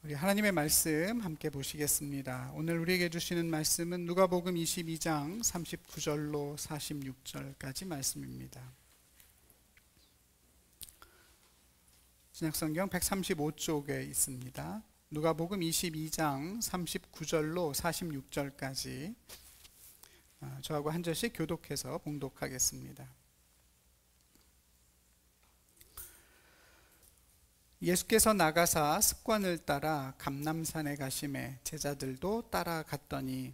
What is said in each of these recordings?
우리 하나님의 말씀 함께 보시겠습니다. 오늘 우리에게 주시는 말씀은 누가복음 22장 39절로 46절까지 말씀입니다. 신약성경 135쪽에 있습니다. 누가복음 22장 39절로 46절까지 저하고 한 절씩 교독해서 봉독하겠습니다. 예수께서 나가사 습관을 따라 감람산에 가심에 제자들도 따라갔더니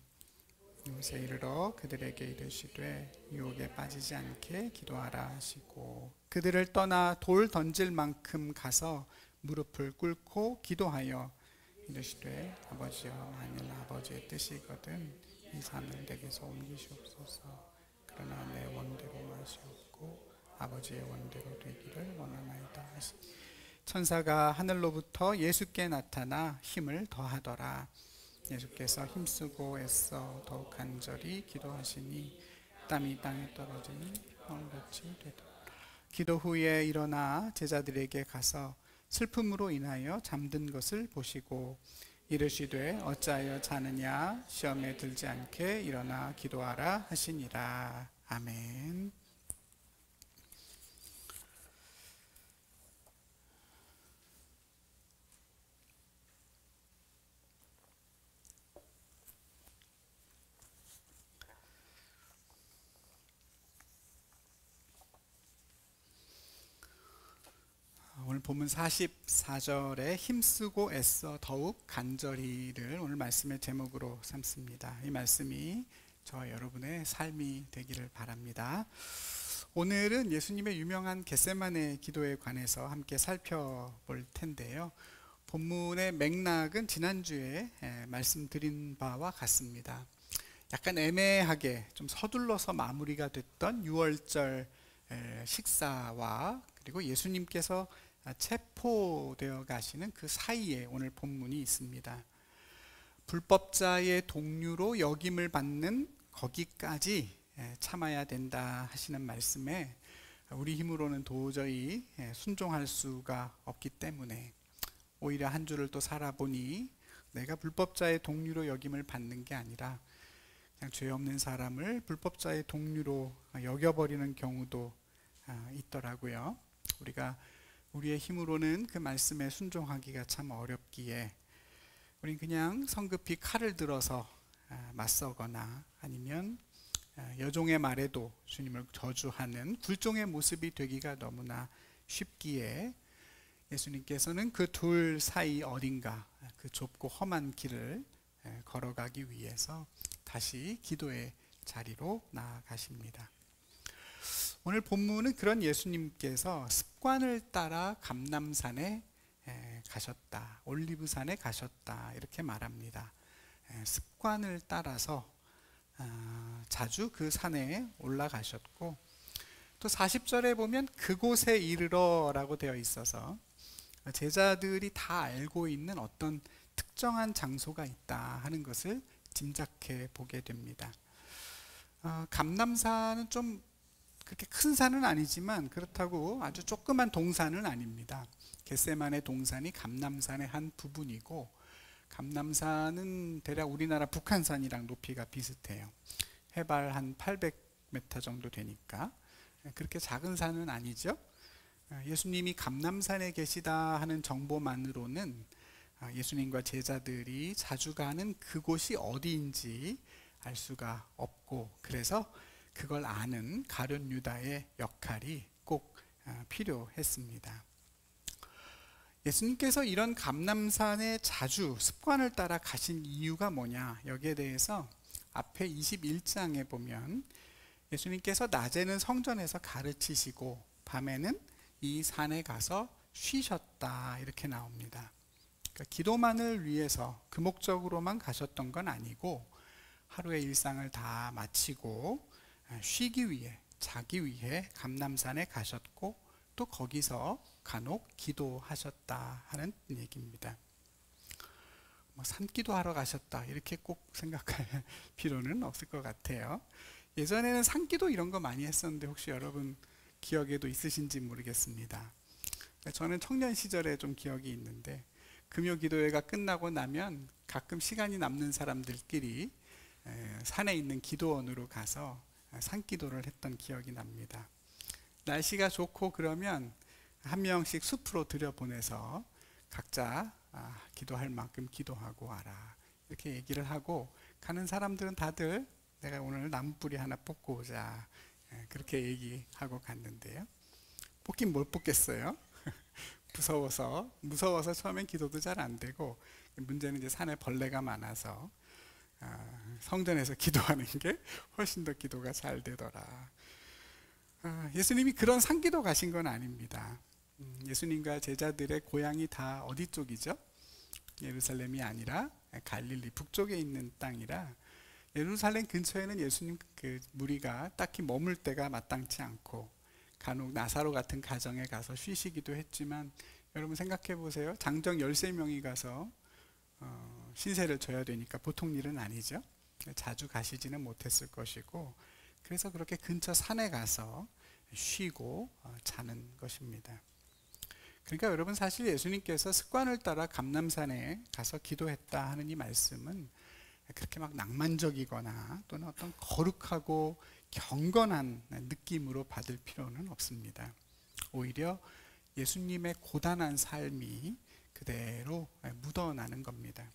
이곳에 이르러 그들에게 이르시되 유혹에 빠지지 않게 기도하라 하시고 그들을 떠나 돌 던질 만큼 가서 무릎을 꿇고 기도하여 이르시되 아버지여, 만일 아버지의 뜻이거든 이 산을 내게서 옮기시옵소서. 그러나 내 원대로 마시옵고 아버지의 원대로 되기를 원하나이다 하시니 천사가 하늘로부터 예수께 나타나 힘을 더하더라. 예수께서 힘쓰고 애써 더욱 간절히 기도하시니 땀이 땅에 떨어지니 멍같이 되더라. 기도 후에 일어나 제자들에게 가서 슬픔으로 인하여 잠든 것을 보시고 이르시되 어찌하여 자느냐, 시험에 들지 않게 일어나 기도하라 하시니라. 아멘. 오늘 본문 44절에 힘쓰고 애써 더욱 간절히를 오늘 말씀의 제목으로 삼습니다. 이 말씀이 저와 여러분의 삶이 되기를 바랍니다. 오늘은 예수님의 유명한 겟세마네 기도에 관해서 함께 살펴볼 텐데요. 본문의 맥락은 지난주에 말씀드린 바와 같습니다. 약간 애매하게 좀 서둘러서 마무리가 됐던 6월절 식사와 그리고 예수님께서 체포되어 가시는 그 사이에 오늘 본문이 있습니다. 불법자의 동류로 역임을 받는 거기까지 참아야 된다 하시는 말씀에 우리 힘으로는 도저히 순종할 수가 없기 때문에 오히려 한 주를 또 살아보니 내가 불법자의 동류로 역임을 받는 게 아니라 그냥 죄 없는 사람을 불법자의 동류로 여겨버리는 경우도 있더라고요. 우리가 우리의 힘으로는 그 말씀에 순종하기가 참 어렵기에 우린 그냥 성급히 칼을 들어서 맞서거나 아니면 여종의 말에도 주님을 저주하는 굴종의 모습이 되기가 너무나 쉽기에 예수님께서는 그 둘 사이 어딘가 그 좁고 험한 길을 걸어가기 위해서 다시 기도의 자리로 나아가십니다. 오늘 본문은 그런 예수님께서 습관을 따라 감람산에 가셨다, 올리브산에 가셨다 이렇게 말합니다. 습관을 따라서 자주 그 산에 올라가셨고 또 40절에 보면 그곳에 이르러 라고 되어 있어서 제자들이 다 알고 있는 어떤 특정한 장소가 있다 하는 것을 짐작해 보게 됩니다. 감람산은 좀 그렇게 큰 산은 아니지만 그렇다고 아주 조그만 동산은 아닙니다. 겟세마네 동산이 감람산의 한 부분이고 감람산은 대략 우리나라 북한산이랑 높이가 비슷해요. 해발 한 800m 정도 되니까 그렇게 작은 산은 아니죠. 예수님이 감람산에 계시다 하는 정보만으로는 예수님과 제자들이 자주 가는 그곳이 어디인지 알 수가 없고 그래서 그걸 아는 가룟 유다의 역할이 꼭 필요했습니다. 예수님께서 이런 감람산에 자주 습관을 따라 가신 이유가 뭐냐, 여기에 대해서 앞에 21장에 보면 예수님께서 낮에는 성전에서 가르치시고 밤에는 이 산에 가서 쉬셨다 이렇게 나옵니다. 그러니까 기도만을 위해서 그 목적으로만 가셨던 건 아니고 하루의 일상을 다 마치고 쉬기 위해, 자기 위해 감람산에 가셨고 또 거기서 간혹 기도하셨다 하는 얘기입니다. 산기도 하러 가셨다 이렇게 꼭 생각할 필요는 없을 것 같아요. 예전에는 산기도 이런 거 많이 했었는데 혹시 여러분 기억에도 있으신지 모르겠습니다. 저는 청년 시절에 좀 기억이 있는데 금요 기도회가 끝나고 나면 가끔 시간이 남는 사람들끼리 산에 있는 기도원으로 가서 산기도를 했던 기억이 납니다. 날씨가 좋고 그러면 한 명씩 숲으로 들여보내서 각자 기도할 만큼 기도하고 와라, 이렇게 얘기를 하고, 가는 사람들은 다들 내가 오늘 나무뿌리 하나 뽑고 오자, 그렇게 얘기하고 갔는데요. 뽑긴 뭘 뽑겠어요? 무서워서 처음엔 기도도 잘 안 되고, 문제는 이제 산에 벌레가 많아서 성전에서 기도하는 게 훨씬 더 기도가 잘 되더라. 예수님이 그런 산기도 가신 건 아닙니다. 예수님과 제자들의 고향이 다 어디 쪽이죠? 예루살렘이 아니라 갈릴리 북쪽에 있는 땅이라, 예루살렘 근처에는 예수님 그 무리가 딱히 머물 때가 마땅치 않고, 간혹 나사로 같은 가정에 가서 쉬시기도 했지만, 여러분 생각해 보세요. 장정 13명이 가서 신세를 져야 되니까 보통 일은 아니죠. 자주 가시지는 못했을 것이고, 그래서 그렇게 근처 산에 가서 쉬고 자는 것입니다. 그러니까 여러분, 사실 예수님께서 습관을 따라 감람산에 가서 기도했다 하는 이 말씀은 그렇게 막 낭만적이거나 또는 어떤 거룩하고 경건한 느낌으로 받을 필요는 없습니다. 오히려 예수님의 고단한 삶이 그대로 묻어나는 겁니다.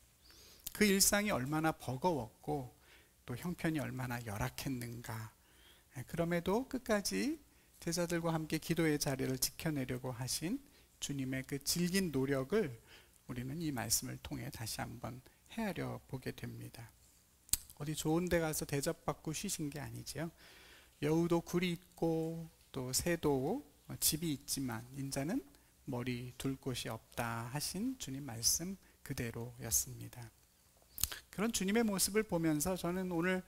그 일상이 얼마나 버거웠고 또 형편이 얼마나 열악했는가, 그럼에도 끝까지 제자들과 함께 기도의 자리를 지켜내려고 하신 주님의 그 질긴 노력을 우리는 이 말씀을 통해 다시 한번 헤아려 보게 됩니다. 어디 좋은 데 가서 대접받고 쉬신 게 아니죠. 여우도 굴이 있고 또 새도 집이 있지만 인자는 머리 둘 곳이 없다 하신 주님 말씀 그대로였습니다. 그런 주님의 모습을 보면서 저는 오늘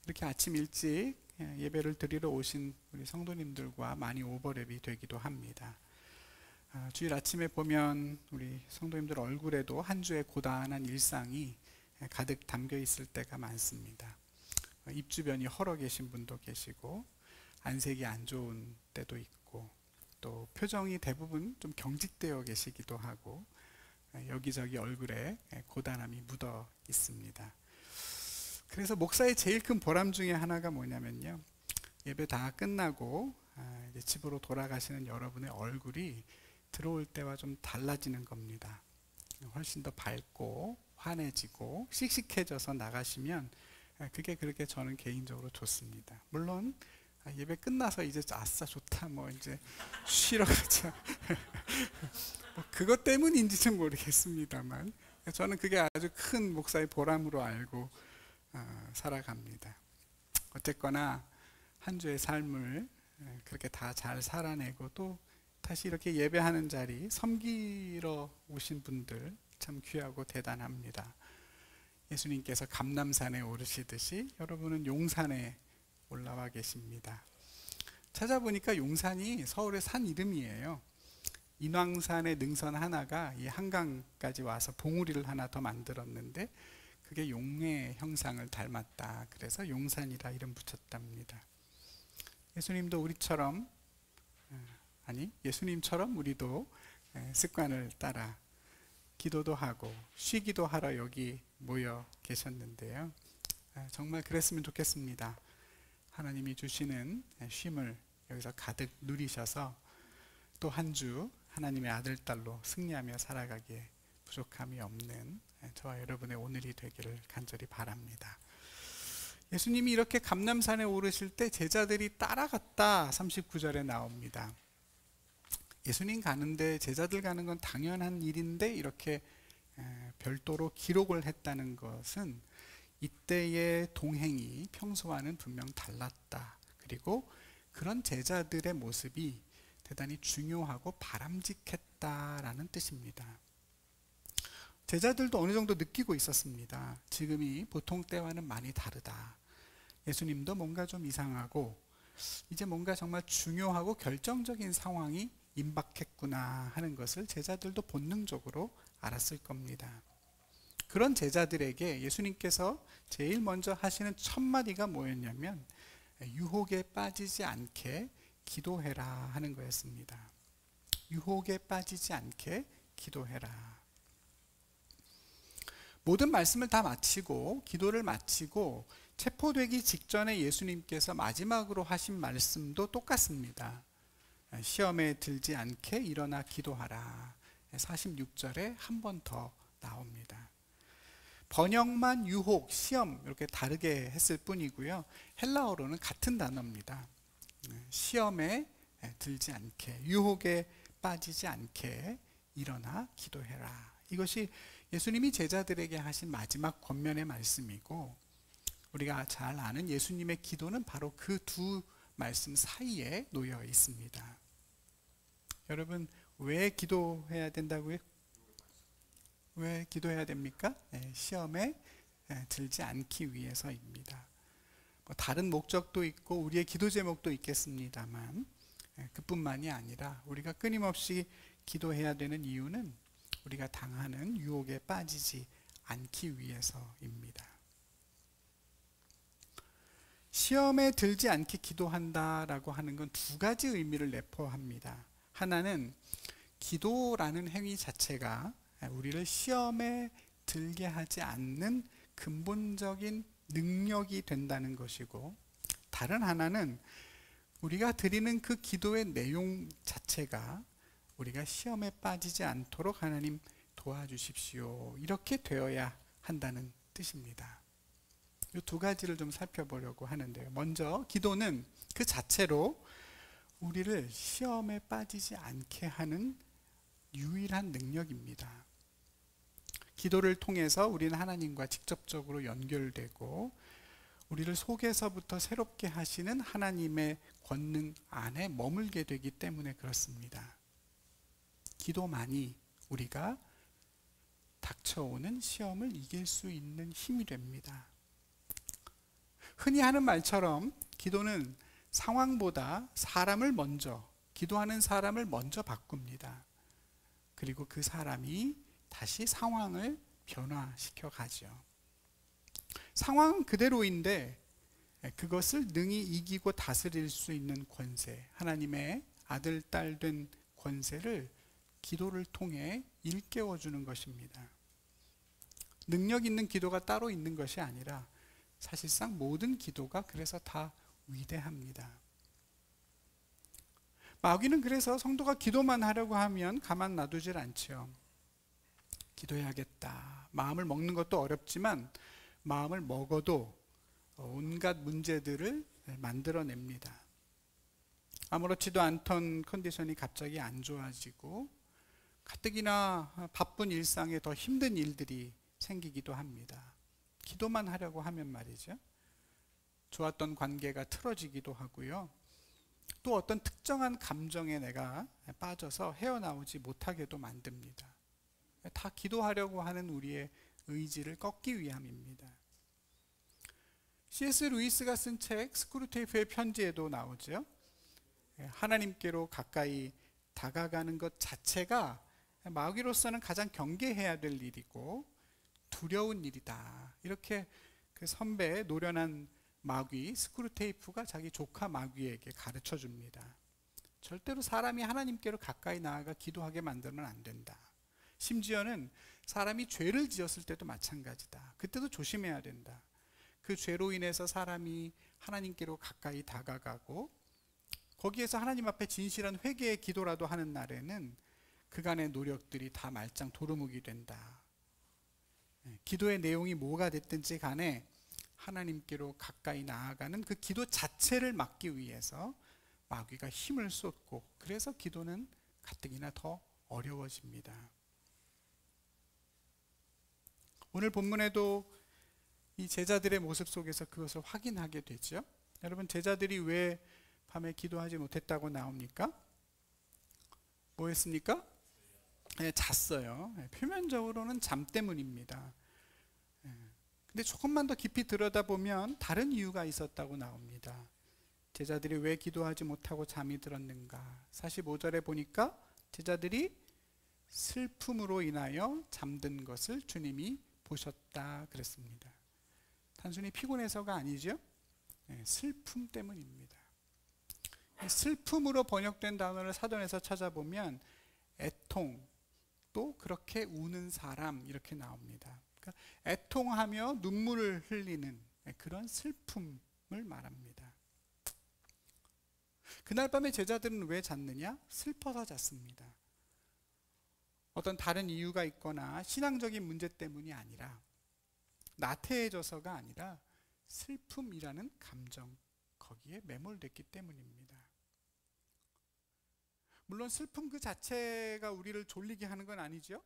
이렇게 아침 일찍 예배를 드리러 오신 우리 성도님들과 많이 오버랩이 되기도 합니다. 주일 아침에 보면 우리 성도님들 얼굴에도 한 주의 고단한 일상이 가득 담겨 있을 때가 많습니다. 입 주변이 헐어 계신 분도 계시고, 안색이 안 좋은 때도 있고, 또 표정이 대부분 좀 경직되어 계시기도 하고, 여기저기 얼굴에 고단함이 묻어 있습니다. 그래서 목사의 제일 큰 보람 중에 하나가 뭐냐면요, 예배 다 끝나고 이제 집으로 돌아가시는 여러분의 얼굴이 들어올 때와 좀 달라지는 겁니다. 훨씬 더 밝고 환해지고 씩씩해져서 나가시면 그게 그렇게 저는 개인적으로 좋습니다. 물론 예배 끝나서 이제 아싸 좋다 뭐 이제 쉬러 가자 뭐 그것 때문인지는 모르겠습니다만, 저는 그게 아주 큰 목사의 보람으로 알고 살아갑니다. 어쨌거나 한 주의 삶을 그렇게 다 잘 살아내고 또 다시 이렇게 예배하는 자리 섬기러 오신 분들 참 귀하고 대단합니다. 예수님께서 감람산에 오르시듯이 여러분은 용산에 올라와 계십니다. 찾아보니까 용산이 서울의 산 이름이에요. 인왕산의 능선 하나가 이 한강까지 와서 봉우리를 하나 더 만들었는데 그게 용의 형상을 닮았다, 그래서 용산이라 이름 붙였답니다. 예수님도 우리처럼, 예수님처럼 우리도 습관을 따라 기도도 하고 쉬기도 하러 여기 모여 계셨는데요. 정말 그랬으면 좋겠습니다. 하나님이 주시는 쉼을 여기서 가득 누리셔서 또 한 주 하나님의 아들, 딸로 승리하며 살아가기에 부족함이 없는 저와 여러분의 오늘이 되기를 간절히 바랍니다. 예수님이 이렇게 감람산에 오르실 때 제자들이 따라갔다 39절에 나옵니다. 예수님 가는데 제자들 가는 건 당연한 일인데 이렇게 별도로 기록을 했다는 것은 이때의 동행이 평소와는 분명 달랐다, 그리고 그런 제자들의 모습이 대단히 중요하고 바람직했다라는 뜻입니다. 제자들도 어느 정도 느끼고 있었습니다. 지금이 보통 때와는 많이 다르다. 예수님도 뭔가 좀 이상하고 이제 뭔가 정말 중요하고 결정적인 상황이 임박했구나 하는 것을 제자들도 본능적으로 알았을 겁니다. 그런 제자들에게 예수님께서 제일 먼저 하시는 첫 마디가 뭐였냐면 유혹에 빠지지 않게 기도해라 하는 거였습니다. 유혹에 빠지지 않게 기도해라. 모든 말씀을 다 마치고 기도를 마치고 체포되기 직전에 예수님께서 마지막으로 하신 말씀도 똑같습니다. 시험에 들지 않게 일어나 기도하라. 46절에 한 번 더 나옵니다. 번역만 유혹, 시험 이렇게 다르게 했을 뿐이고요. 헬라어로는 같은 단어입니다. 시험에 들지 않게, 유혹에 빠지지 않게 일어나 기도해라. 이것이 예수님이 제자들에게 하신 마지막 권면의 말씀이고, 우리가 잘 아는 예수님의 기도는 바로 그 두 말씀 사이에 놓여 있습니다. 여러분, 왜 기도해야 된다고요? 왜 기도해야 됩니까? 시험에 들지 않기 위해서입니다. 다른 목적도 있고 우리의 기도 제목도 있겠습니다만, 그뿐만이 아니라 우리가 끊임없이 기도해야 되는 이유는 우리가 당하는 유혹에 빠지지 않기 위해서입니다. 시험에 들지 않게 기도한다라고 하는 건 두 가지 의미를 내포합니다. 하나는 기도라는 행위 자체가 우리를 시험에 들게 하지 않는 근본적인 능력이 된다는 것이고, 다른 하나는 우리가 드리는 그 기도의 내용 자체가 우리가 시험에 빠지지 않도록 하나님 도와주십시오, 이렇게 되어야 한다는 뜻입니다. 이 두 가지를 좀 살펴보려고 하는데요. 먼저 기도는 그 자체로 우리를 시험에 빠지지 않게 하는 유일한 능력입니다. 기도를 통해서 우리는 하나님과 직접적으로 연결되고 우리를 속에서부터 새롭게 하시는 하나님의 권능 안에 머물게 되기 때문에 그렇습니다. 기도만이 우리가 닥쳐오는 시험을 이길 수 있는 힘이 됩니다. 흔히 하는 말처럼 기도는 상황보다 사람을 먼저, 기도하는 사람을 먼저 바꿉니다. 그리고 그 사람이 다시 상황을 변화시켜 가죠. 상황은 그대로인데 그것을 능히 이기고 다스릴 수 있는 권세, 하나님의 아들, 딸 된 권세를 기도를 통해 일깨워 주는 것입니다. 능력 있는 기도가 따로 있는 것이 아니라 사실상 모든 기도가 그래서 다 위대합니다. 마귀는 그래서 성도가 기도만 하려고 하면 가만 놔두질 않죠. 기도해야겠다. 마음을 먹는 것도 어렵지만 마음을 먹어도 온갖 문제들을 만들어냅니다. 아무렇지도 않던 컨디션이 갑자기 안 좋아지고 가뜩이나 바쁜 일상에 더 힘든 일들이 생기기도 합니다. 기도만 하려고 하면 말이죠. 좋았던 관계가 틀어지기도 하고요. 또 어떤 특정한 감정에 내가 빠져서 헤어나오지 못하게도 만듭니다. 다 기도하려고 하는 우리의 의지를 꺾기 위함입니다. C.S. 루이스가 쓴 책 스크루테이프의 편지에도 나오죠. 하나님께로 가까이 다가가는 것 자체가 마귀로서는 가장 경계해야 될 일이고 두려운 일이다. 이렇게 그 선배의 노련한 마귀 스크루테이프가 자기 조카 마귀에게 가르쳐 줍니다. 절대로 사람이 하나님께로 가까이 나아가 기도하게 만들면 안 된다. 심지어는 사람이 죄를 지었을 때도 마찬가지다. 그때도 조심해야 된다. 그 죄로 인해서 사람이 하나님께로 가까이 다가가고 거기에서 하나님 앞에 진실한 회개의 기도라도 하는 날에는 그간의 노력들이 다 말짱 도루묵이 된다. 기도의 내용이 뭐가 됐든지 간에 하나님께로 가까이 나아가는 그 기도 자체를 막기 위해서 마귀가 힘을 쏟고, 그래서 기도는 가뜩이나 더 어려워집니다. 오늘 본문에도 이 제자들의 모습 속에서 그것을 확인하게 되죠. 여러분, 제자들이 왜 밤에 기도하지 못했다고 나옵니까? 뭐 했습니까? 잤어요. 표면적으로는 잠 때문입니다. 근데 조금만 더 깊이 들여다보면 다른 이유가 있었다고 나옵니다. 제자들이 왜 기도하지 못하고 잠이 들었는가? 45절에 보니까 제자들이 슬픔으로 인하여 잠든 것을 주님이 보셨다 그랬습니다. 단순히 피곤해서가 아니죠. 슬픔 때문입니다. 슬픔으로 번역된 단어를 사전에서 찾아보면 애통, 또 그렇게 우는 사람, 이렇게 나옵니다. 그러니까 애통하며 눈물을 흘리는 그런 슬픔을 말합니다. 그날 밤에 제자들은 왜 잤느냐? 슬퍼서 잤습니다. 어떤 다른 이유가 있거나 신앙적인 문제 때문이 아니라, 나태해져서가 아니라 슬픔이라는 감정, 거기에 매몰됐기 때문입니다. 물론 슬픔 그 자체가 우리를 졸리게 하는 건 아니죠.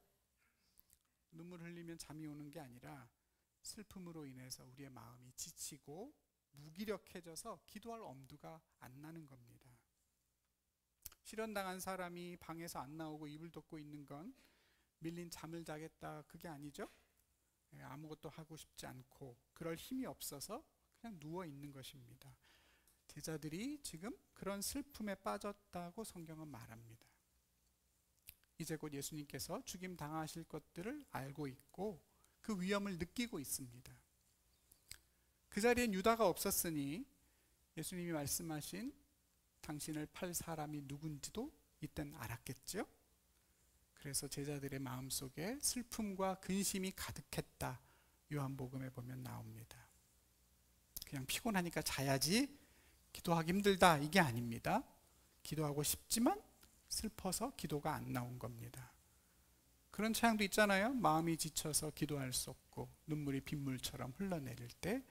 눈물 흘리면 잠이 오는 게 아니라 슬픔으로 인해서 우리의 마음이 지치고 무기력해져서 기도할 엄두가 안 나는 겁니다. 실현당한 사람이 방에서 안 나오고 이불 덮고 있는 건 밀린 잠을 자겠다 그게 아니죠. 아무것도 하고 싶지 않고 그럴 힘이 없어서 그냥 누워 있는 것입니다. 제자들이 지금 그런 슬픔에 빠졌다고 성경은 말합니다. 이제 곧 예수님께서 죽임 당하실 것들을 알고 있고 그 위험을 느끼고 있습니다. 그 자리엔 유다가 없었으니 예수님이 말씀하신 당신을 팔 사람이 누군지도 이땐 알았겠죠. 그래서 제자들의 마음속에 슬픔과 근심이 가득했다. 요한복음에 보면 나옵니다. 그냥 피곤하니까 자야지, 기도하기 힘들다, 이게 아닙니다. 기도하고 싶지만 슬퍼서 기도가 안 나온 겁니다. 그런 찬양도 있잖아요. 마음이 지쳐서 기도할 수 없고 눈물이 빗물처럼 흘러내릴 때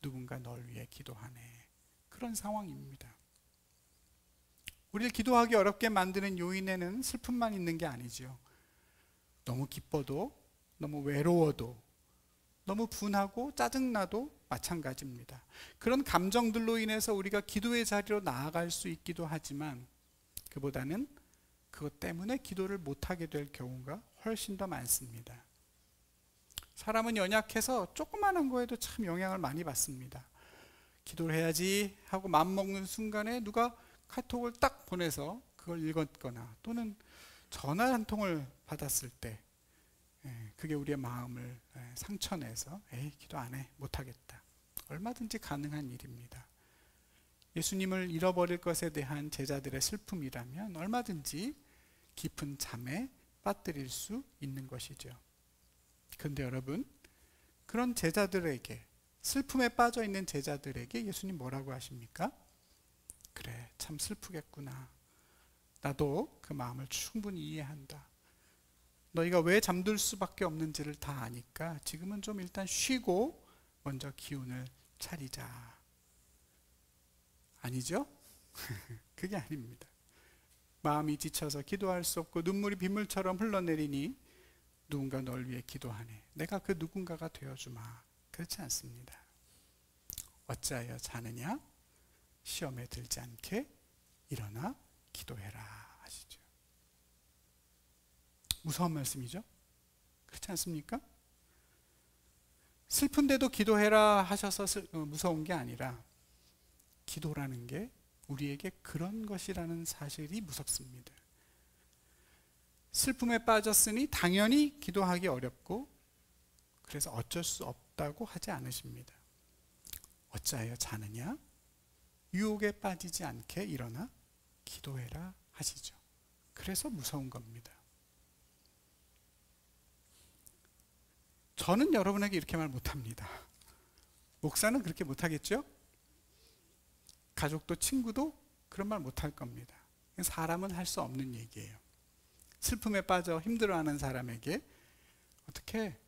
누군가 널 위해 기도하네. 그런 상황입니다. 우리를 기도하기 어렵게 만드는 요인에는 슬픔만 있는 게 아니죠. 너무 기뻐도, 너무 외로워도, 너무 분하고 짜증나도 마찬가지입니다. 그런 감정들로 인해서 우리가 기도의 자리로 나아갈 수 있기도 하지만 그보다는 그것 때문에 기도를 못하게 될 경우가 훨씬 더 많습니다. 사람은 연약해서 조그마한 거에도 참 영향을 많이 받습니다. 기도를 해야지 하고 마음먹는 순간에 누가 카톡을 딱 보내서 그걸 읽었거나 또는 전화 한 통을 받았을 때 그게 우리의 마음을 상처내서 기도 안 해, 못하겠다. 얼마든지 가능한 일입니다. 예수님을 잃어버릴 것에 대한 제자들의 슬픔이라면 얼마든지 깊은 잠에 빠뜨릴 수 있는 것이죠. 그런데 여러분, 그런 제자들에게, 슬픔에 빠져 있는 제자들에게 예수님 뭐라고 하십니까? 그래, 참 슬프겠구나. 나도 그 마음을 충분히 이해한다. 너희가 왜 잠들 수밖에 없는지를 다 아니까 지금은 좀 일단 쉬고 먼저 기운을 차리자. 아니죠? 그게 아닙니다. 마음이 지쳐서 기도할 수 없고 눈물이 빗물처럼 흘러내리니 누군가 널 위해 기도하네. 내가 그 누군가가 되어주마. 그렇지 않습니다. 어찌하여 자느냐? 시험에 들지 않게 일어나 기도해라 하시죠. 무서운 말씀이죠? 그렇지 않습니까? 슬픈데도 기도해라 하셔서 무서운 게 아니라 기도라는 게 우리에게 그런 것이라는 사실이 무섭습니다. 슬픔에 빠졌으니 당연히 기도하기 어렵고 그래서 어쩔 수 없다고 하지 않으십니다. 어찌하여 자느냐? 유혹에 빠지지 않게 일어나 기도해라 하시죠. 그래서 무서운 겁니다. 저는 여러분에게 이렇게 말 못합니다. 목사는 그렇게 못하겠죠? 가족도 친구도 그런 말 못할 겁니다. 사람은 할 수 없는 얘기예요. 슬픔에 빠져 힘들어하는 사람에게 어떻게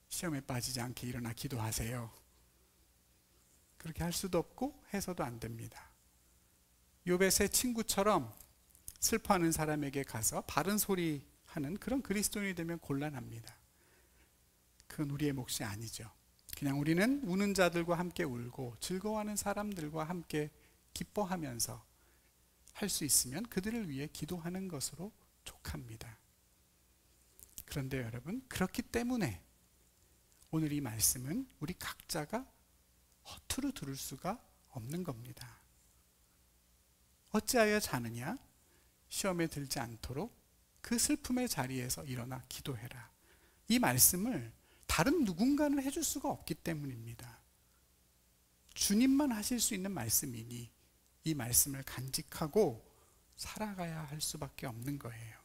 시험에 빠지지 않게 일어나 기도하세요. 그렇게 할 수도 없고 해서도 안 됩니다. 욥의 세 친구처럼 슬퍼하는 사람에게 가서 바른 소리 하는 그런 그리스도인이 되면 곤란합니다. 그건 우리의 몫이 아니죠. 그냥 우리는 우는 자들과 함께 울고 즐거워하는 사람들과 함께 기뻐하면서 할 수 있으면 그들을 위해 기도하는 것으로 족합니다. 그런데 여러분, 그렇기 때문에 오늘 이 말씀은 우리 각자가 허투루 들을 수가 없는 겁니다. 어찌하여 자느냐? 시험에 들지 않도록 그 슬픔의 자리에서 일어나 기도해라. 이 말씀을 다른 누군가는 해줄 수가 없기 때문입니다. 주님만 하실 수 있는 말씀이니 이 말씀을 간직하고 살아가야 할 수밖에 없는 거예요.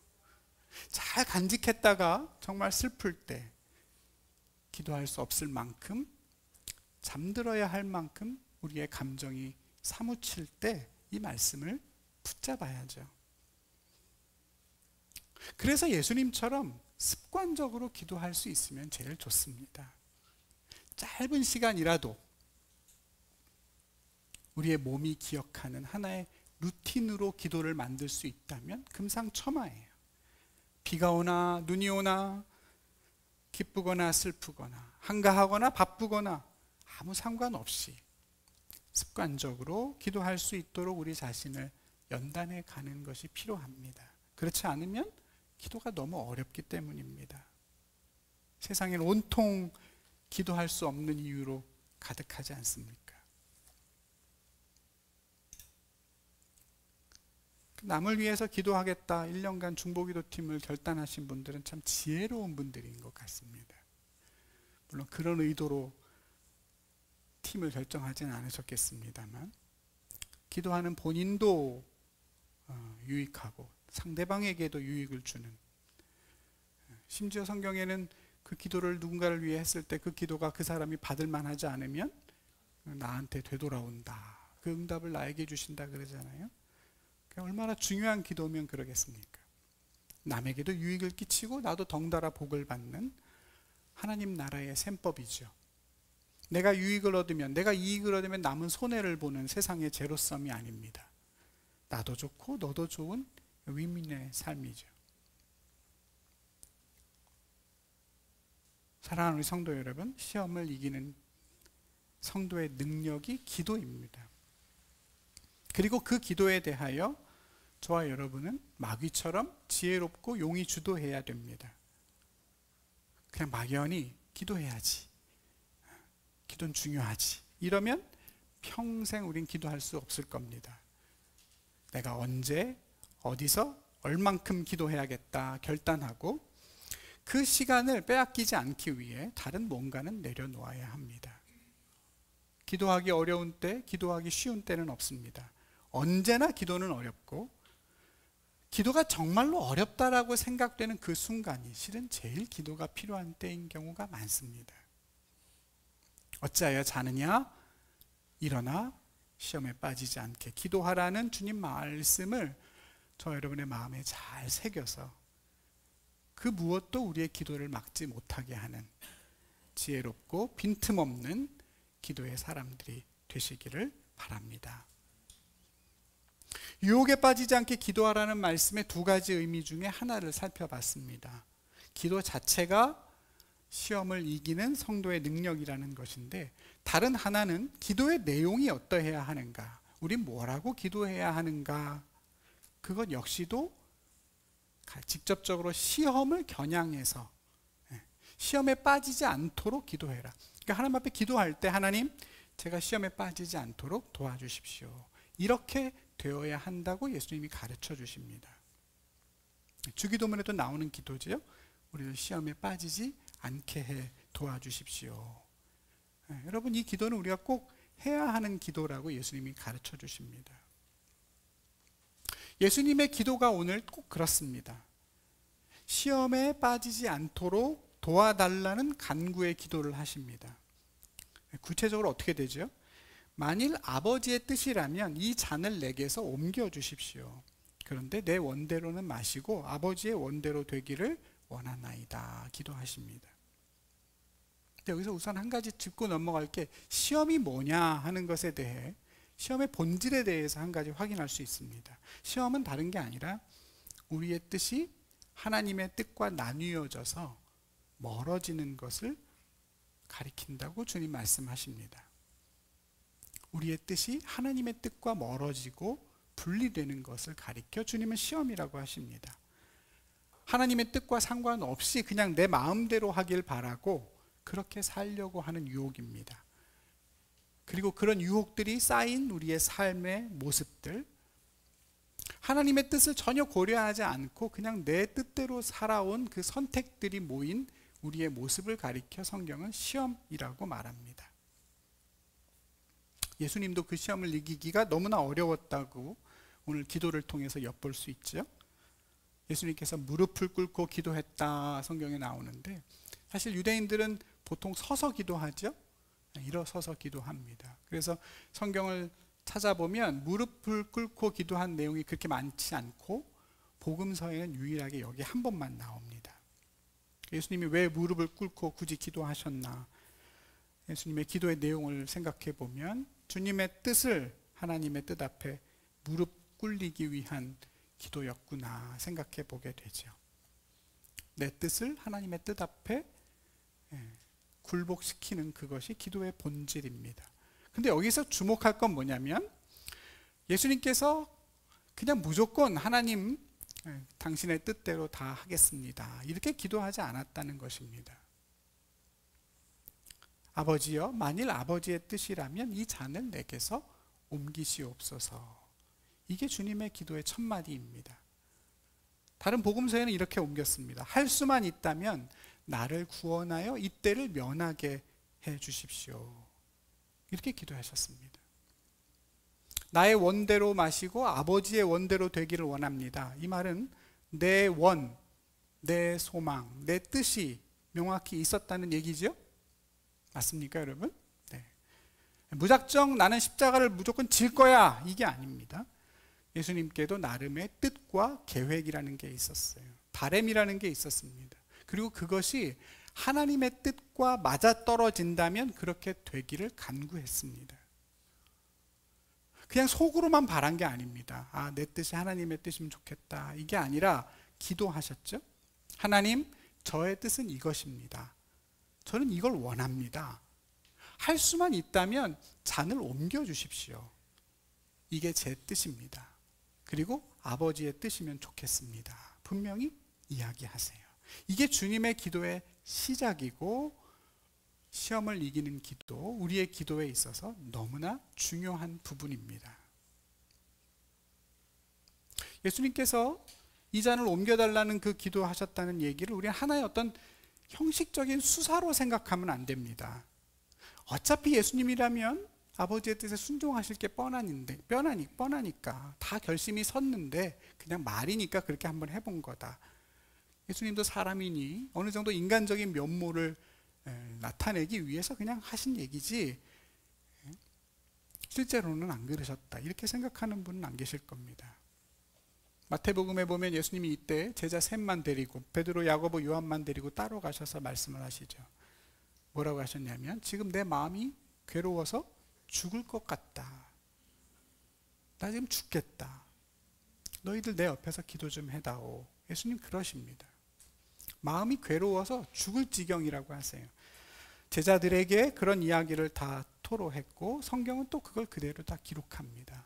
잘 간직했다가 정말 슬플 때 기도할 수 없을 만큼, 잠들어야 할 만큼 우리의 감정이 사무칠 때 이 말씀을 붙잡아야죠. 그래서 예수님처럼 습관적으로 기도할 수 있으면 제일 좋습니다. 짧은 시간이라도 우리의 몸이 기억하는 하나의 루틴으로 기도를 만들 수 있다면 금상첨화예요. 비가 오나 눈이 오나 기쁘거나 슬프거나 한가하거나 바쁘거나 아무 상관없이 습관적으로 기도할 수 있도록 우리 자신을 연단해 가는 것이 필요합니다. 그렇지 않으면 기도가 너무 어렵기 때문입니다. 세상에는 온통 기도할 수 없는 이유로 가득하지 않습니까? 남을 위해서 기도하겠다 1년간 중보기도팀을 결단하신 분들은 참 지혜로운 분들인 것 같습니다. 물론 그런 의도로 팀을 결정하지는 않으셨겠습니다만, 기도하는 본인도 유익하고 상대방에게도 유익을 주는, 심지어 성경에는 그 기도를 누군가를 위해 했을 때 그 기도가 그 사람이 받을 만하지 않으면 나한테 되돌아온다, 그 응답을 나에게 주신다 그러잖아요. 얼마나 중요한 기도면 그러겠습니까? 남에게도 유익을 끼치고 나도 덩달아 복을 받는 하나님 나라의 셈법이죠. 내가 유익을 얻으면, 내가 이익을 얻으면 남은 손해를 보는 세상의 제로섬이 아닙니다. 나도 좋고 너도 좋은 윈윈의 삶이죠. 사랑하는 우리 성도 여러분, 시험을 이기는 성도의 능력이 기도입니다. 그리고 그 기도에 대하여 저와 여러분은 마귀처럼 지혜롭고 용이 주도해야 됩니다. 그냥 막연히 기도해야지, 기도는 중요하지, 이러면 평생 우린 기도할 수 없을 겁니다. 내가 언제 어디서 얼만큼 기도해야겠다 결단하고 그 시간을 빼앗기지 않기 위해 다른 뭔가는 내려놓아야 합니다. 기도하기 어려운 때, 기도하기 쉬운 때는 없습니다. 언제나 기도는 어렵고, 기도가 정말로 어렵다라고 생각되는 그 순간이 실은 제일 기도가 필요한 때인 경우가 많습니다. 어찌하여 자느냐? 일어나 시험에 빠지지 않게 기도하라는 주님 말씀을 저 여러분의 마음에 잘 새겨서 그 무엇도 우리의 기도를 막지 못하게 하는 지혜롭고 빈틈없는 기도의 사람들이 되시기를 바랍니다. 유혹에 빠지지 않게 기도하라는 말씀의 두 가지 의미 중에 하나를 살펴봤습니다. 기도 자체가 시험을 이기는 성도의 능력이라는 것인데, 다른 하나는 기도의 내용이 어떠해야 하는가, 우린 뭐라고 기도해야 하는가, 그것 역시도 직접적으로 시험을 겨냥해서 시험에 빠지지 않도록 기도해라. 그러니까 하나님 앞에 기도할 때, 하나님 제가 시험에 빠지지 않도록 도와주십시오, 이렇게 되어야 한다고 예수님이 가르쳐 주십니다. 주기도문에도 나오는 기도지요. 우리를 시험에 빠지지 않게 해 도와주십시오. 여러분, 이 기도는 우리가 꼭 해야 하는 기도라고 예수님이 가르쳐 주십니다. 예수님의 기도가 오늘 꼭 그렇습니다. 시험에 빠지지 않도록 도와달라는 간구의 기도를 하십니다. 구체적으로 어떻게 되죠? 만일 아버지의 뜻이라면 이 잔을 내게서 옮겨 주십시오. 그런데 내 원대로는 마시고 아버지의 원대로 되기를 원하나이다 기도하십니다. 근데 여기서 우선 한 가지 짚고 넘어갈 게, 시험이 뭐냐 하는 것에 대해, 시험의 본질에 대해서 한 가지 확인할 수 있습니다. 시험은 다른 게 아니라 우리의 뜻이 하나님의 뜻과 나뉘어져서 멀어지는 것을 가리킨다고 주님 말씀하십니다. 우리의 뜻이 하나님의 뜻과 멀어지고 분리되는 것을 가리켜 주님은 시험이라고 하십니다. 하나님의 뜻과 상관없이 그냥 내 마음대로 하길 바라고 그렇게 살려고 하는 유혹입니다. 그리고 그런 유혹들이 쌓인 우리의 삶의 모습들, 하나님의 뜻을 전혀 고려하지 않고 그냥 내 뜻대로 살아온 그 선택들이 모인 우리의 모습을 가리켜 성경은 시험이라고 말합니다. 예수님도 그 시험을 이기기가 너무나 어려웠다고 오늘 기도를 통해서 엿볼 수 있죠. 예수님께서 무릎을 꿇고 기도했다 성경에 나오는데, 사실 유대인들은 보통 서서 기도하죠. 일어서서 기도합니다. 그래서 성경을 찾아보면 무릎을 꿇고 기도한 내용이 그렇게 많지 않고 복음서에는 유일하게 여기 한 번만 나옵니다. 예수님이 왜 무릎을 꿇고 굳이 기도하셨나? 예수님의 기도의 내용을 생각해 보면 주님의 뜻을 하나님의 뜻 앞에 무릎 꿇리기 위한 기도였구나 생각해 보게 되죠. 내 뜻을 하나님의 뜻 앞에 굴복시키는 그것이 기도의 본질입니다. 근데 여기서 주목할 건 뭐냐면 예수님께서 그냥 무조건 하나님 당신의 뜻대로 다 하겠습니다 이렇게 기도하지 않았다는 것입니다. 아버지여, 만일 아버지의 뜻이라면 이 잔을 내게서 옮기시옵소서. 이게 주님의 기도의 첫 마디입니다. 다른 복음서에는 이렇게 옮겼습니다. 할 수만 있다면 나를 구원하여 이 때를 면하게 해 주십시오. 이렇게 기도하셨습니다. 나의 원대로 마시고 아버지의 원대로 되기를 원합니다. 이 말은 내 원, 내 소망, 내 뜻이 명확히 있었다는 얘기죠? 맞습니까, 여러분? 네. 무작정 나는 십자가를 무조건 질 거야 이게 아닙니다. 예수님께도 나름의 뜻과 계획이라는 게 있었어요. 바램이라는 게 있었습니다. 그리고 그것이 하나님의 뜻과 맞아떨어진다면 그렇게 되기를 간구했습니다. 그냥 속으로만 바란 게 아닙니다. 아, 내 뜻이 하나님의 뜻이면 좋겠다 이게 아니라 기도하셨죠. 하나님, 저의 뜻은 이것입니다. 저는 이걸 원합니다. 할 수만 있다면 잔을 옮겨 주십시오. 이게 제 뜻입니다. 그리고 아버지의 뜻이면 좋겠습니다. 분명히 이야기하세요. 이게 주님의 기도의 시작이고 시험을 이기는 기도, 우리의 기도에 있어서 너무나 중요한 부분입니다. 예수님께서 이 잔을 옮겨달라는 그 기도하셨다는 얘기를 우리는 하나의 어떤 형식적인 수사로 생각하면 안 됩니다. 어차피 예수님이라면 아버지의 뜻에 순종하실 게 뻔하니까 다 결심이 섰는데 그냥 말이니까 그렇게 한번 해본 거다. 예수님도 사람이니 어느 정도 인간적인 면모를 나타내기 위해서 그냥 하신 얘기지 실제로는 안 그러셨다 이렇게 생각하는 분은 안 계실 겁니다. 마태복음에 보면 예수님이 이때 제자 셋만 데리고 베드로, 야고보, 요한만 데리고 따로 가셔서 말씀을 하시죠. 뭐라고 하셨냐면 지금 내 마음이 괴로워서 죽을 것 같다. 나 지금 죽겠다. 너희들 내 옆에서 기도 좀 해다오. 예수님 그러십니다. 마음이 괴로워서 죽을 지경이라고 하세요. 제자들에게 그런 이야기를 다 토로했고 성경은 또 그걸 그대로 다 기록합니다.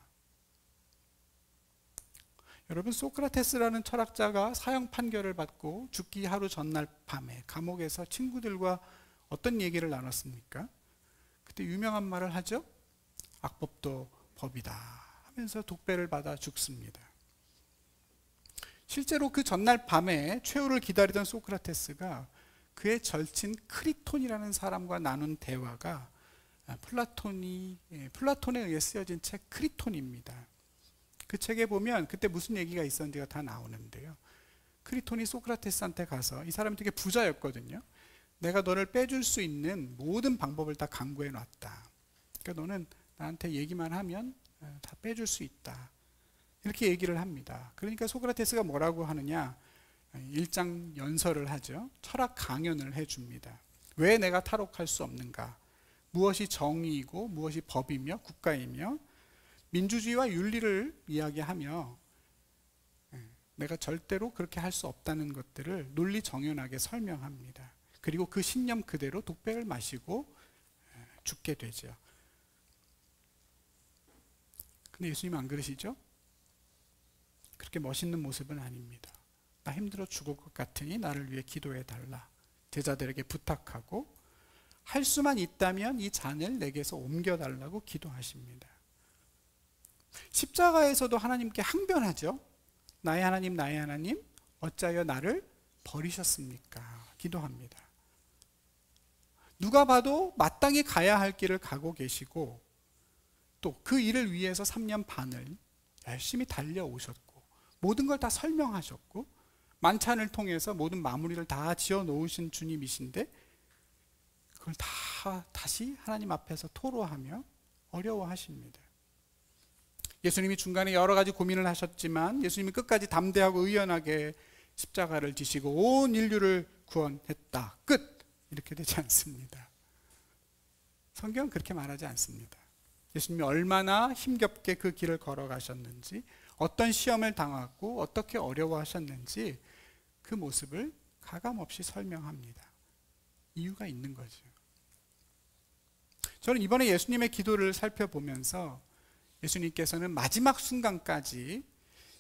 여러분, 소크라테스라는 철학자가 사형 판결을 받고 죽기 하루 전날 밤에 감옥에서 친구들과 어떤 얘기를 나눴습니까? 그때 유명한 말을 하죠. 악법도 법이다 하면서 독배를 받아 죽습니다. 실제로 그 전날 밤에 최후를 기다리던 소크라테스가 그의 절친 크리톤이라는 사람과 나눈 대화가 플라톤에 의해 쓰여진 책 크리톤입니다. 그 책에 보면 그때 무슨 얘기가 있었는지가 다 나오는데요. 크리톤이 소크라테스한테 가서, 이 사람이 되게 부자였거든요. 내가 너를 빼줄 수 있는 모든 방법을 다 강구해 놨다. 그러니까 너는 나한테 얘기만 하면 다 빼줄 수 있다. 이렇게 얘기를 합니다. 그러니까 소크라테스가 뭐라고 하느냐, 일장 연설을 하죠. 철학 강연을 해줍니다. 왜 내가 탈옥할 수 없는가, 무엇이 정의이고 무엇이 법이며 국가이며 민주주의와 윤리를 이야기하며 내가 절대로 그렇게 할 수 없다는 것들을 논리 정연하게 설명합니다. 그리고 그 신념 그대로 독백을 마시고 죽게 되죠. 근데 예수님은 안 그러시죠? 그렇게 멋있는 모습은 아닙니다. 나 힘들어 죽을 것 같으니 나를 위해 기도해 달라. 제자들에게 부탁하고 할 수만 있다면 이 잔을 내게서 옮겨달라고 기도하십니다. 십자가에서도 하나님께 항변하죠. 나의 하나님 어찌하여 나를 버리셨습니까? 기도합니다. 누가 봐도 마땅히 가야 할 길을 가고 계시고 또 그 일을 위해서 3년 반을 열심히 달려오셨고 모든 걸 다 설명하셨고 만찬을 통해서 모든 마무리를 다 지어 놓으신 주님이신데 그걸 다시 하나님 앞에서 토로하며 어려워하십니다. 예수님이 중간에 여러 가지 고민을 하셨지만 예수님이 끝까지 담대하고 의연하게 십자가를 지시고 온 인류를 구원했다. 끝! 이렇게 되지 않습니다. 성경은 그렇게 말하지 않습니다. 예수님이 얼마나 힘겹게 그 길을 걸어가셨는지, 어떤 시험을 당하고 어떻게 어려워하셨는지 그 모습을 가감없이 설명합니다. 이유가 있는 거죠. 저는 이번에 예수님의 기도를 살펴보면서 예수님께서는 마지막 순간까지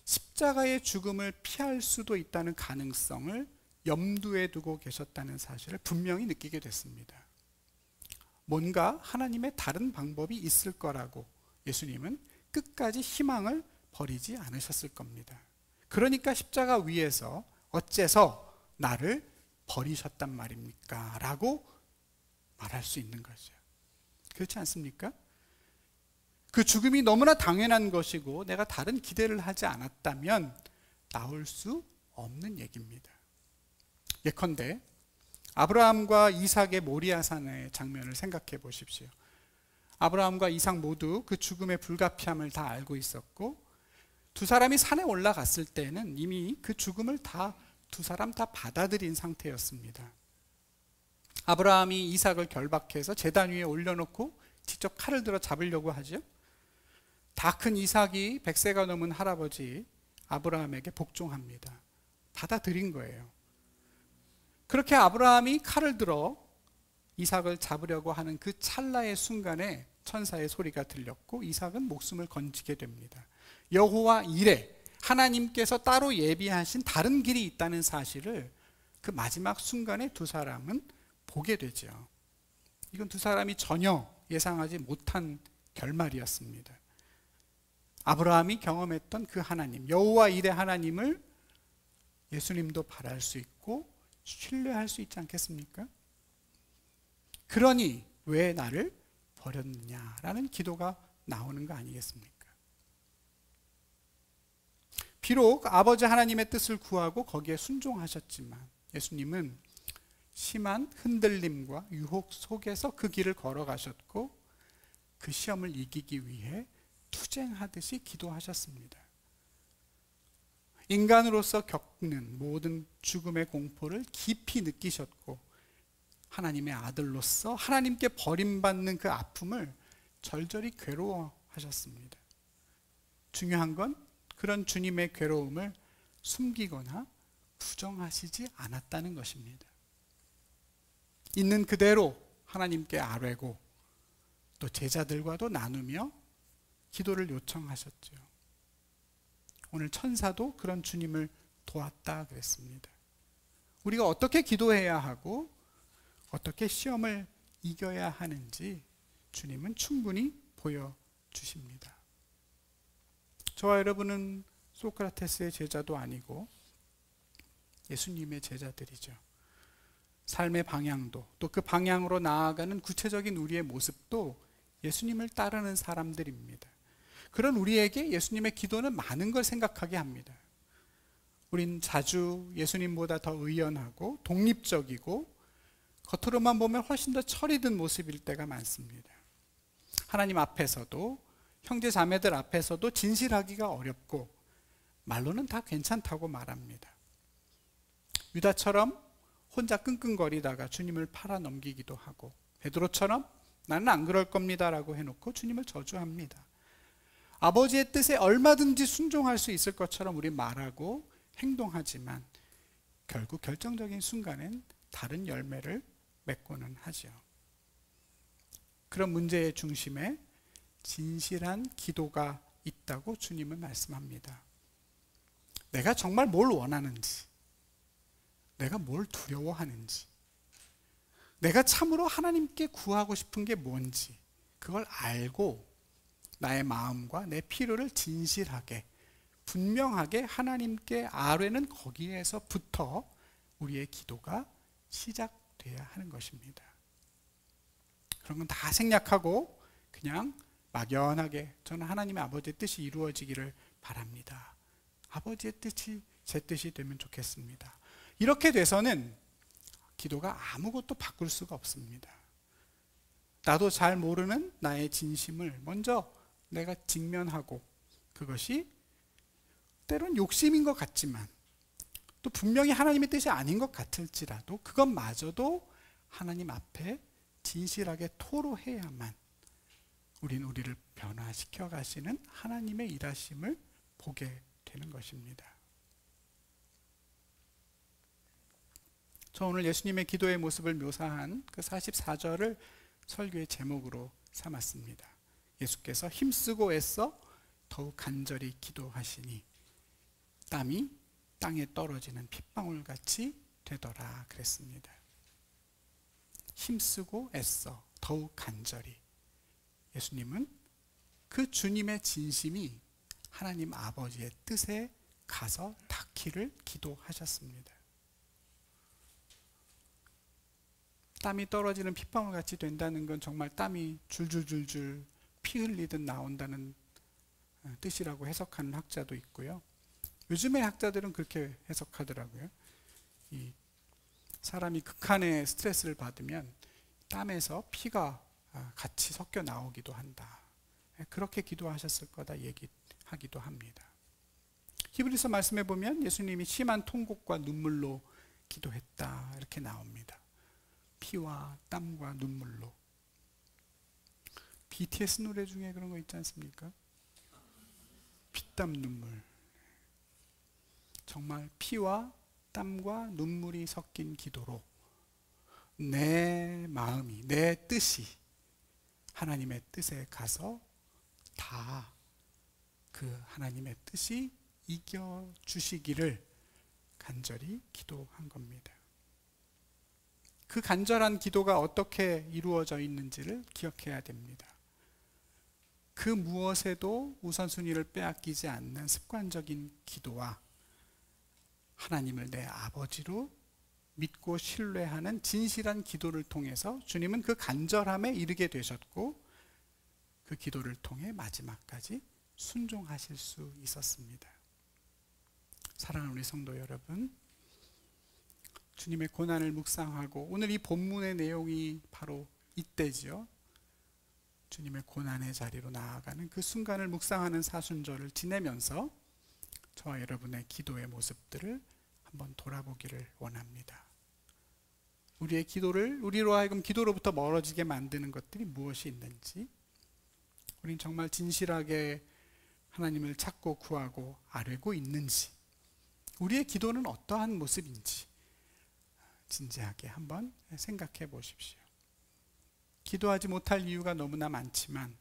십자가의 죽음을 피할 수도 있다는 가능성을 염두에 두고 계셨다는 사실을 분명히 느끼게 됐습니다. 뭔가 하나님의 다른 방법이 있을 거라고 예수님은 끝까지 희망을 버리지 않으셨을 겁니다. 그러니까 십자가 위에서 어째서 나를 버리셨단 말입니까? 라고 말할 수 있는 거죠. 그렇지 않습니까? 그 죽음이 너무나 당연한 것이고 내가 다른 기대를 하지 않았다면 나올 수 없는 얘기입니다. 예컨대 아브라함과 이삭의 모리아산의 장면을 생각해 보십시오. 아브라함과 이삭 모두 그 죽음의 불가피함을 다 알고 있었고 두 사람이 산에 올라갔을 때는 이미 그 죽음을 두 사람 다 받아들인 상태였습니다. 아브라함이 이삭을 결박해서 제단 위에 올려놓고 직접 칼을 들어 잡으려고 하죠. 다 큰 이삭이 100세가 넘은 할아버지 아브라함에게 복종합니다. 받아들인 거예요. 그렇게 아브라함이 칼을 들어 이삭을 잡으려고 하는 그 찰나의 순간에 천사의 소리가 들렸고 이삭은 목숨을 건지게 됩니다. 여호와 이레, 하나님께서 따로 예비하신 다른 길이 있다는 사실을 그 마지막 순간에 두 사람은 보게 되죠. 이건 두 사람이 전혀 예상하지 못한 결말이었습니다. 아브라함이 경험했던 그 하나님, 여호와 이레 하나님을 예수님도 바랄 수 있고 신뢰할 수 있지 않겠습니까? 그러니 왜 나를 버렸느냐라는 기도가 나오는 거 아니겠습니까? 비록 아버지 하나님의 뜻을 구하고 거기에 순종하셨지만 예수님은 심한 흔들림과 유혹 속에서 그 길을 걸어가셨고 그 시험을 이기기 위해 투쟁하듯이 기도하셨습니다. 인간으로서 겪는 모든 죽음의 공포를 깊이 느끼셨고 하나님의 아들로서 하나님께 버림받는 그 아픔을 절절히 괴로워하셨습니다. 중요한 건 그런 주님의 괴로움을 숨기거나 부정하시지 않았다는 것입니다. 있는 그대로 하나님께 아뢰고 또 제자들과도 나누며 기도를 요청하셨죠. 오늘 천사도 그런 주님을 도왔다 그랬습니다. 우리가 어떻게 기도해야 하고 어떻게 시험을 이겨야 하는지 주님은 충분히 보여주십니다. 저와 여러분은 소크라테스의 제자도 아니고 예수님의 제자들이죠. 삶의 방향도 또 그 방향으로 나아가는 구체적인 우리의 모습도 예수님을 따르는 사람들입니다. 그런 우리에게 예수님의 기도는 많은 걸 생각하게 합니다. 우린 자주 예수님보다 더 의연하고 독립적이고 겉으로만 보면 훨씬 더 철이 든 모습일 때가 많습니다. 하나님 앞에서도 형제 자매들 앞에서도 진실하기가 어렵고 말로는 다 괜찮다고 말합니다. 유다처럼 혼자 끙끙거리다가 주님을 팔아 넘기기도 하고 베드로처럼 나는 안 그럴 겁니다라고 해놓고 주님을 저주합니다. 아버지의 뜻에 얼마든지 순종할 수 있을 것처럼 우리 말하고 행동하지만 결국 결정적인 순간엔 다른 열매를 맺고는 하죠. 그런 문제의 중심에 진실한 기도가 있다고 주님은 말씀합니다. 내가 정말 뭘 원하는지, 내가 뭘 두려워하는지, 내가 참으로 하나님께 구하고 싶은 게 뭔지 그걸 알고 나의 마음과 내 필요를 진실하게 분명하게 하나님께 아뢰는 거기에서부터 우리의 기도가 시작돼야 하는 것입니다. 그런 건 다 생략하고 그냥 막연하게 저는 하나님의 아버지의 뜻이 이루어지기를 바랍니다. 아버지의 뜻이 제 뜻이 되면 좋겠습니다. 이렇게 돼서는 기도가 아무것도 바꿀 수가 없습니다. 나도 잘 모르는 나의 진심을 먼저 내가 직면하고, 그것이 때론 욕심인 것 같지만 또 분명히 하나님의 뜻이 아닌 것 같을지라도 그것마저도 하나님 앞에 진실하게 토로해야만 우리를 변화시켜 가시는 하나님의 일하심을 보게 되는 것입니다. 저 오늘 예수님의 기도의 모습을 묘사한 그 44절을 설교의 제목으로 삼았습니다. 예수께서 힘쓰고 애써 더욱 간절히 기도하시니 땀이 땅에 떨어지는 핏방울같이 되더라 그랬습니다. 힘쓰고 애써 더욱 간절히. 예수님은 그 주님의 진심이 하나님 아버지의 뜻에 가서 닿기를 기도하셨습니다. 땀이 떨어지는 핏방울같이 된다는 건 정말 땀이 줄줄줄줄 피 흘리듯 나온다는 뜻이라고 해석하는 학자도 있고요. 요즘의 학자들은 그렇게 해석하더라고요. 이 사람이 극한의 스트레스를 받으면 땀에서 피가 같이 섞여 나오기도 한다. 그렇게 기도하셨을 거다 얘기하기도 합니다. 히브리서 말씀에 보면 예수님이 심한 통곡과 눈물로 기도했다 이렇게 나옵니다. 피와 땀과 눈물로. BTS 노래 중에 그런 거 있지 않습니까? 피땀 눈물. 정말 피와 땀과 눈물이 섞인 기도로 내 마음이, 내 뜻이 하나님의 뜻에 가서 다 그 하나님의 뜻이 이겨주시기를 간절히 기도한 겁니다. 그 간절한 기도가 어떻게 이루어져 있는지를 기억해야 됩니다. 그 무엇에도 우선순위를 빼앗기지 않는 습관적인 기도와 하나님을 내 아버지로 믿고 신뢰하는 진실한 기도를 통해서 주님은 그 간절함에 이르게 되셨고 그 기도를 통해 마지막까지 순종하실 수 있었습니다. 사랑하는 우리 성도 여러분, 주님의 고난을 묵상하고 오늘 이 본문의 내용이 바로 이때지요. 주님의 고난의 자리로 나아가는 그 순간을 묵상하는 사순절을 지내면서 저와 여러분의 기도의 모습들을 한번 돌아보기를 원합니다. 우리의 기도를, 우리로 하여금 기도로부터 멀어지게 만드는 것들이 무엇이 있는지, 우린 정말 진실하게 하나님을 찾고 구하고 아뢰고 있는지, 우리의 기도는 어떠한 모습인지 진지하게 한번 생각해 보십시오. 기도하지 못할 이유가 너무나 많지만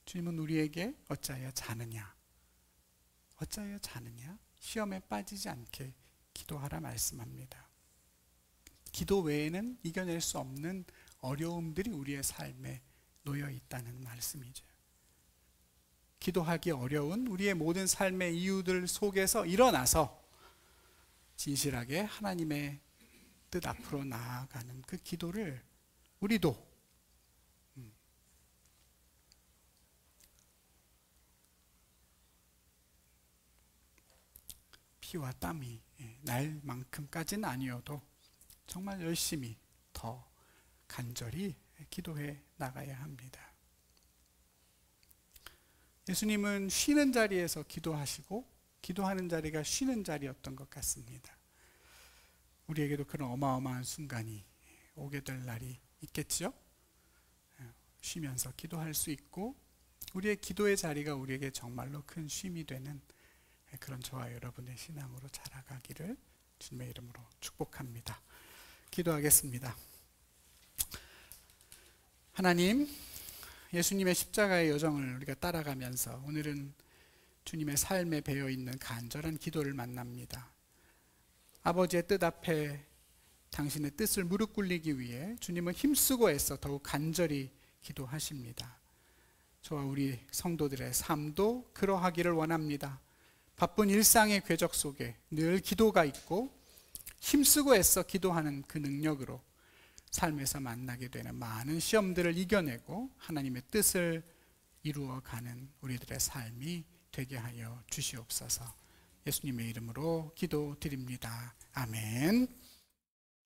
주님은 우리에게 어찌하여 자느냐, 어찌하여 자느냐, 시험에 빠지지 않게 기도하라 말씀합니다. 기도 외에는 이겨낼 수 없는 어려움들이 우리의 삶에 놓여 있다는 말씀이죠. 기도하기 어려운 우리의 모든 삶의 이유들 속에서 일어나서 진실하게 하나님의 뜻 앞으로 나아가는 그 기도를 우리도 피와 땀이 날 만큼까지는 아니어도 정말 열심히 더 간절히 기도해 나가야 합니다. 예수님은 쉬는 자리에서 기도하시고 기도하는 자리가 쉬는 자리였던 것 같습니다. 우리에게도 그런 어마어마한 순간이 오게 될 날이 있겠죠? 쉬면서 기도할 수 있고 우리의 기도의 자리가 우리에게 정말로 큰 쉼이 되는 그런 저와 여러분의 신앙으로 자라가기를 주님의 이름으로 축복합니다. 기도하겠습니다. 하나님, 예수님의 십자가의 여정을 우리가 따라가면서 오늘은 주님의 삶에 배어있는 간절한 기도를 만납니다. 아버지의 뜻 앞에 당신의 뜻을 무릎 꿇리기 위해 주님은 힘쓰고 애써 더욱 간절히 기도하십니다. 저와 우리 성도들의 삶도 그러하기를 원합니다. 바쁜 일상의 궤적 속에 늘 기도가 있고 힘쓰고 애써 기도하는 그 능력으로 삶에서 만나게 되는 많은 시험들을 이겨내고 하나님의 뜻을 이루어가는 우리들의 삶이 되게 하여 주시옵소서. 예수님의 이름으로 기도드립니다. 아멘.